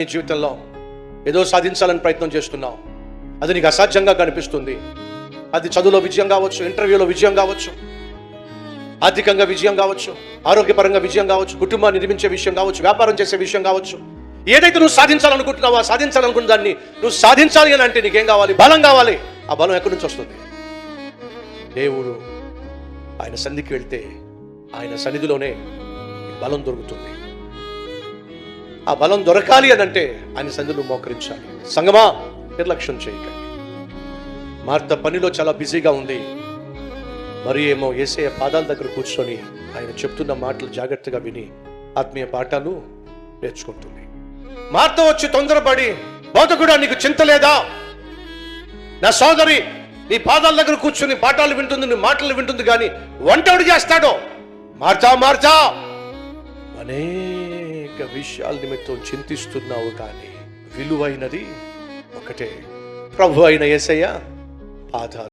నీ జీవితంలో ఏదో సాధించాలని ప్రయత్నం చేస్తున్నావు, అది నీకు అసాధ్యంగా కనిపిస్తుంది. అది చదువులో విజయం కావచ్చు, ఇంటర్వ్యూలో విజయం కావచ్చు, ఆర్థికంగా విజయం కావచ్చు, ఆరోగ్యపరంగా విజయం కావచ్చు, కుటుంబాన్ని నిర్మించే విషయం కావచ్చు, వ్యాపారం చేసే విషయం కావచ్చు. ఏదైతే నువ్వు సాధించాలనుకుంటున్నావో ఆ సాధించాలనుకున్న దాన్ని నువ్వు సాధించాలి అని అంటే నీకేం కావాలి? బలం కావాలి. ఆ బలం ఎక్కడి నుంచి వస్తుంది? దేవుడు ఆయన సన్నిధికి వెళ్తే ఆయన సన్నిధిలోనే బలం దొరుకుతుంది. ఆ బలం దొరకాలి అని అంటే ఆయన సన్నిధిలో మోకరించాలి. సంగమా, నిర్లక్ష్యం చేయకండి. మార్త పనిలో చాలా బిజీగా ఉంది, మరి ఏమో యేసయ్య పాదాల దగ్గర కూర్చొని ఆయన చెప్తున్న మాటలు జాగ్రత్తగా విని ఆత్మీయ పాఠాలు నేర్చుకుంటుంది. మార్త వచ్చి తొందరపడి, బోధకుడా నీకు చింత లేదా? నా సోదరి నీ పాదాల దగ్గర కూర్చొని పాఠాలు వింటుంది, నీ మాటలు వింటుంది, కానీ వంటోడు చేస్తాడో? మార్తా మార్తా, అనేక విషయాల నిమిత్తం చింతిస్తున్నావు, కానీ విలువైనది ఒకటే, ప్రభు అయిన యేసయ్య పాదాలు.